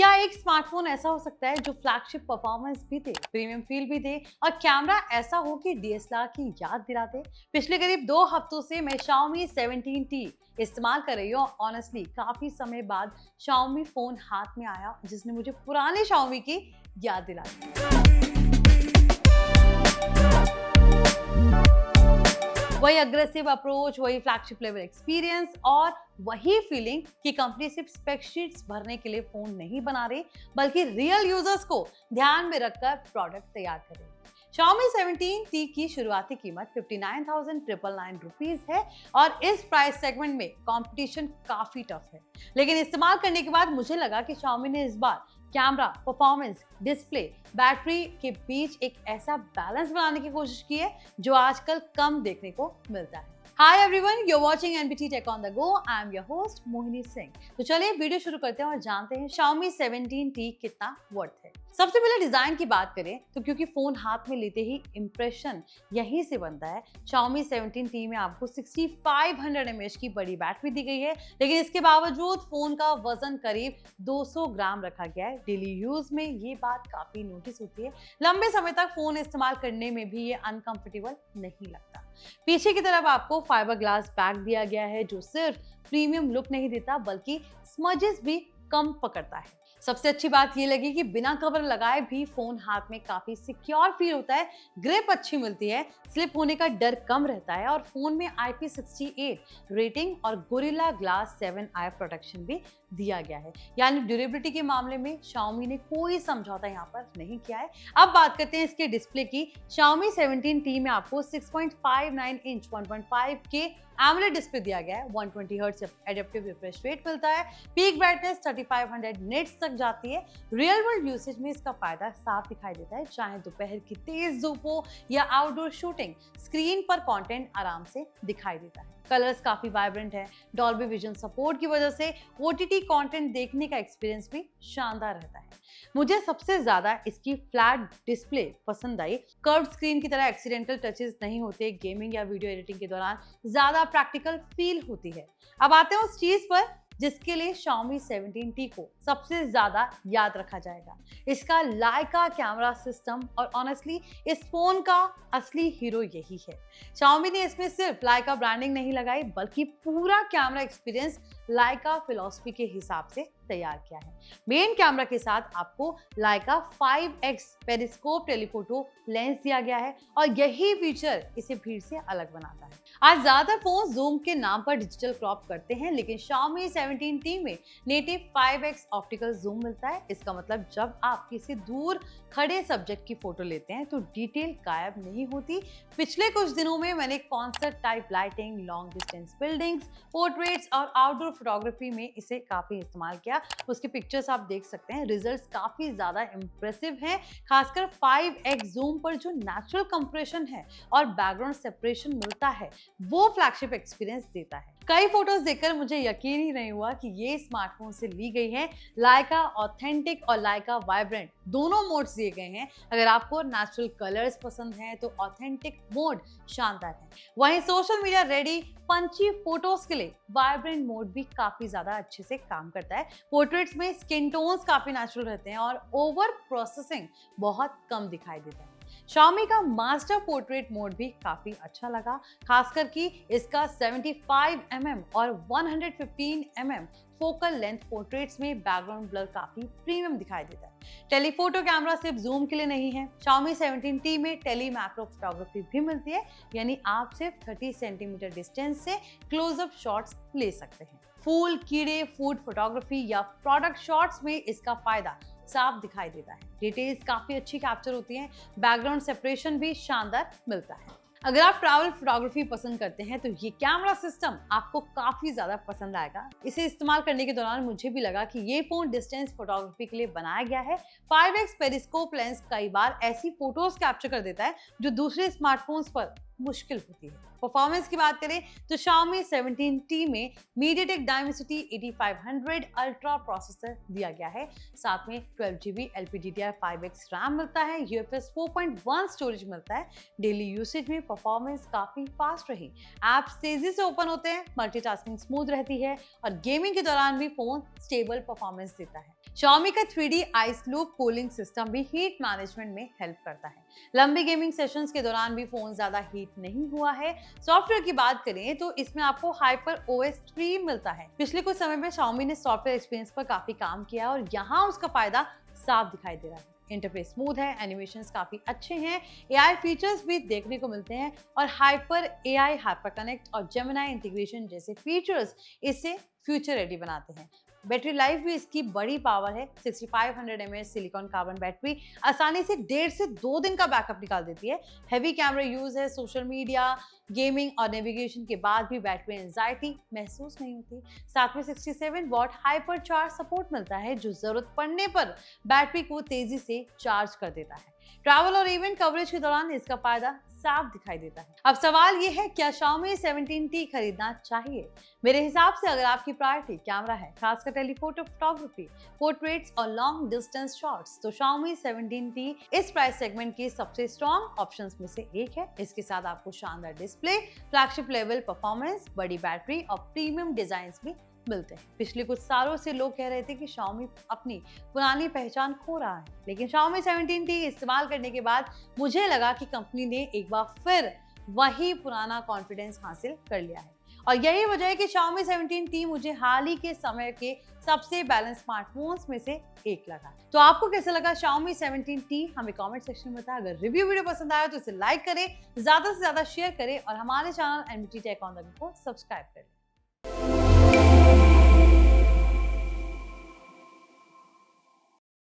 क्या एक स्मार्टफोन ऐसा हो सकता है जो फ्लैगशिप परफॉर्मेंस भी दे, प्रीमियम फील भी दे और कैमरा ऐसा हो कि डीएसएलआर की याद दिला दे? पिछले करीब 2 हफ्तों से मैं Xiaomi 17T इस्तेमाल कर रही हूँ। ऑनेस्टली काफी समय बाद Xiaomi फोन हाथ में आया जिसने मुझे पुराने Xiaomi की याद दिला दी। वही अग्रेसिव अप्रोच, वही फ्लैगशिप लेवल एक्सपीरियंस और वही फीलिंग कि कंपनी सिर्फ स्पेक शीट्स भरने के लिए फोन नहीं बना रही बल्कि रियल यूजर्स को ध्यान में रखकर प्रोडक्ट तैयार कर रही है। Xiaomi 17T की शुरुआती कीमत 59,999 रुपीज है और इस प्राइस सेगमेंट में कंपटीशन काफी टफ है। लेकिन इस्तेमाल करने के बाद मुझे लगा कि Xiaomi ने इस बार कैमरा, परफॉर्मेंस, डिस्प्ले, बैटरी के बीच एक ऐसा बैलेंस बनाने की कोशिश की है जो आजकल कम देखने को मिलता है। Hi everyone, you're watching NBT Tech on the Go. I'm your host Mohini Singh. तो चलिए वीडियो शुरू करते हैं और जानते हैं Xiaomi 17T कितना वर्थ है। सबसे पहले डिजाइन की बात करें तो क्योंकि फोन हाथ में लेते ही इंप्रेशन यहीं से बनता है, Xiaomi 17T में आपको 6500 mAh की बड़ी बैटरी दी गई है, लेकिन इसके बावजूद फोन का वजन करीब 200 ग्राम रखा गया है। डेली यूज में ये बात काफी नोटिस होती है। लंबे समय तक फोन इस्तेमाल करने में भी ये अनकंफर्टेबल नहीं लगता। पीछे की तरफ आपको फाइबर ग्लास बैक दिया गया है जो सिर्फ प्रीमियम लुक नहीं देता बल्कि स्मजेस भी कम पकड़ता है। सबसे अच्छी बात ये लगी कि बिना कवर लगाए भी फोन हाथ में काफी सिक्योर फील होता है, ग्रिप अच्छी मिलती है, स्लिप होने का डर कम रहता है और फोन में IP68 रेटिंग और गोरिल्ला ग्लास 7i प्रोटेक्शन भी दिया गया है। यानी ड्यूरेबिलिटी के मामले में Xiaomi ने कोई समझौता यहाँ पर नहीं किया है। अब बात करते हैं इसके डिस्प्ले की। Xiaomi 17T में आपको 6.59 इंच 1.5 के AMOLED डिस्प्ले दिया गया है। 120 हर्ट्ज एडेप्टिव रिफ्रेश रेट मिलता है। पीक ब्राइटनेस 3500 निट्स तक जाती है। रियल वर्ल्ड यूसेज में इसका फायदा साफ दिखाई देता है, चाहे दोपहर की तेज धूप हो या आउटडोर शूटिंग, स्क्रीन पर कंटेंट आराम से दिखाई देता है। कलर्स काफी वाइब्रेंट है। डॉल्बी विजन सपोर्ट की वजह से OTT कंटेंट देखने का एक्सपीरियंस भी शानदार रहता है। मुझे सबसे ज्यादा इसकी फ्लैट डिस्प्ले पसंद आई। कर्व्ड स्क्रीन की तरह एक्सीडेंटल टचेस नहीं होते। गेमिंग या वीडियो एडिटिंग के दौरान ज्यादा प्रैक्टिकल फील होती है। अब आते हैं उस चीज पर जिसके लिए Xiaomi 17T को सबसे ज्यादा याद रखा जाएगा, इसका लाइका कैमरा सिस्टम। और ऑनेस्टली इस फोन का असली हीरो यही है। Xiaomi ने इसमें सिर्फ लाइका ब्रांडिंग नहीं लगाई बल्कि पूरा कैमरा एक्सपीरियंस लाइका फिलॉसफी के हिसाब से तैयार किया है। मेन कैमरा के साथ आपको लाइका 5x पेरिस्कोप टेलीफोटो लेंस दिया गया है और यही फीचर इसे भीड़ से अलग बनाता है। आज ज्यादातर फोन जूम के नाम पर डिजिटल क्रॉप करते हैं, लेकिन Xiaomi 17T में नेटिव 5x ऑप्टिकल जूम मिलता है। इसका मतलब जब आप किसी दूर खड़े सब्जेक्ट की फोटो लेते हैं तो डिटेल गायब नहीं होती। पिछले कुछ दिनों में मैंने concert type lighting, long distance buildings, portraits और आउटडोर फोटोग्राफी में इसे काफी इस्तेमाल किया। उसके पिक्चर्स आप देख सकते हैं, रिजल्ट्स काफी ज्यादा इंप्रेसिव हैं। खासकर 5x जूम पर जो नेचुरल कंप्रेशन है और बैकग्राउंड सेपरेशन मिलता है वो फ्लैगशिप एक्सपीरियंस देता है। कई फोटोज देखकर मुझे यकीन ही नहीं हुआ कि ये स्मार्टफोन से ली गई है। लाइका ऑथेंटिक और लाइका वाइब्रेंट दोनों मोड्स दिए गए हैं। अगर आपको नेचुरल कलर्स पसंद हैं तो ऑथेंटिक मोड शानदार है। वहीं सोशल मीडिया रेडी पंची फोटोज के लिए वाइब्रेंट मोड भी काफी ज्यादा अच्छे से काम करता है। पोर्ट्रेट्स में स्किन टोन्स काफी नेचुरल रहते हैं और ओवर प्रोसेसिंग बहुत कम दिखाई देता है। Xiaomi का मास्टर पोर्ट्रेट मोड भी काफी अच्छा लगा, खासकर कि इसका 75mm और 115mm फोकल लेंथ पोर्ट्रेट्स में बैकग्राउंड ब्लर काफी प्रीमियम दिखाई देता है। टेलीफोटो कैमरा सिर्फ जूम के लिए नहीं है। Xiaomi 17T में टेली मैक्रो फोटोग्राफी भी मिलती है, यानी आप सिर्फ 30 सेंटीमीटर डिस्टेंस से क्लोजअप शॉट्स ले सकते हैं। फूल, कीड़े, फूड फोटोग्राफी या प्रोडक्ट शॉट्स में इसका फायदा साफ दिखाई देता है। डिटेल्स काफी अच्छी कैप्चर होती हैं, बैकग्राउंड सेपरेशन भी शानदार मिलता है। अगर आप ट्रैवल फोटोग्राफी पसंद करते हैं तो ये कैमरा सिस्टम आपको काफी ज्यादा पसंद आएगा। इसे इस्तेमाल करने के दौरान मुझे भी लगा कि ये फोन डिस्टेंस फोटोग्राफी के लिए बनाया गया है। 5x पेरिस्कोप लेंस कई बार ऐसी फोटोज कैप्चर कर देता है जो दूसरे स्मार्टफोन्स पर मुश्किल होती है। परफॉर्मेंस की बात करें तो Xiaomi 17T में MediaTek Dimensity 8500 अल्ट्रा प्रोसेसर दिया गया है। साथ में 12GB LPDDR5X रैम मिलता है, UFS 4.1 स्टोरेज मिलता है। डेली यूसेज में परफॉर्मेंस काफी फास्ट रही, ऐप्स तेजी से ओपन होते हैं, मल्टीटास्किंग स्मूथ रहती है और गेमिंग के दौरान भी फोन स्टेबल परफॉर्मेंस देता है। Xiaomi का 3D ice loop cooling system भी हीट मैनेजमेंट में हेल्प करता है। लंबे गेमिंग सेशंस के दौरान भी फोन ज्यादा हीट नहीं हुआ है। सॉफ्टवेयर की बात करें तो इसमें आपको हाइपर OS 3 मिलता है। पिछले कुछ समय में Xiaomi ने सॉफ्टवेयर एक्सपीरियंस पर काफी काम किया और यहाँ उसका फायदा साफ दिखाई दे रहा है। इंटरफेस स्मूथ है, एनिमेशंस काफी अच्छे हैं, AI फीचर्स भी देखने को मिलते हैं और हाइपर AI, हाइपर कनेक्ट और Gemini इंटीग्रेशन जैसे फीचर्स इसे फ्यूचर रेडी बनाते हैं। बैटरी लाइफ भी इसकी बड़ी पावर है। 6500 mAh सिलिकॉन कार्बन बैटरी आसानी से 1.5 से 2 दिन का बैकअप निकाल देती है। हैवी कैमरा यूज है, सोशल मीडिया, गेमिंग और नेविगेशन के बाद भी बैटरी एंजाइटी महसूस नहीं होती। साथ में 67 वॉट हाइपर चार्ज सपोर्ट मिलता है जो जरूरत पड़ने पर बैटरी को तेजी से चार्ज कर देता है। ट्रैवल और इवेंट कवरेज के दौरान इसका फायदा साफ दिखाई देता है। अब सवाल ये है, क्या Xiaomi 17T खरीदना चाहिए? मेरे हिसाब से अगर आपकी प्रायोरिटी कैमरा है, खासकर टेलीफोटो फोटोग्राफी, पोर्ट्रेट्स और लॉन्ग डिस्टेंस शॉट्स, तो Xiaomi 17T इस प्राइस सेगमेंट की सबसे स्ट्रॉन्ग ऑप्शंस में से एक है। इसके साथ आपको शानदार डिस्प्ले, फ्लैगशिप लेवल परफॉर्मेंस, बड़ी बैटरी और प्रीमियम डिजाइन भी मिलते हैं। पिछले कुछ सालों से लोग कह रहे थे कि Xiaomi अपनी पुरानी पहचान खो रहा है, लेकिन Xiaomi 17T इस्तेमाल करने के बाद मुझे लगा कि कंपनी ने एक बार फिर वही पुराना कॉन्फिडेंस हासिल कर लिया है और यही वजह है कि Xiaomi 17T मुझे हाल ही के समय के सबसे बैलेंस स्मार्टफोन्स में से एक लगा। तो आपको कैसा लगा Xiaomi 17T? हमें कमेंट सेक्शन में बताएं। अगर रिव्यू वीडियो पसंद आया तो इसे लाइक करें, ज्यादा से ज्यादा शेयर करें और हमारे channel NBT Tech on the Go को सब्सक्राइब करें।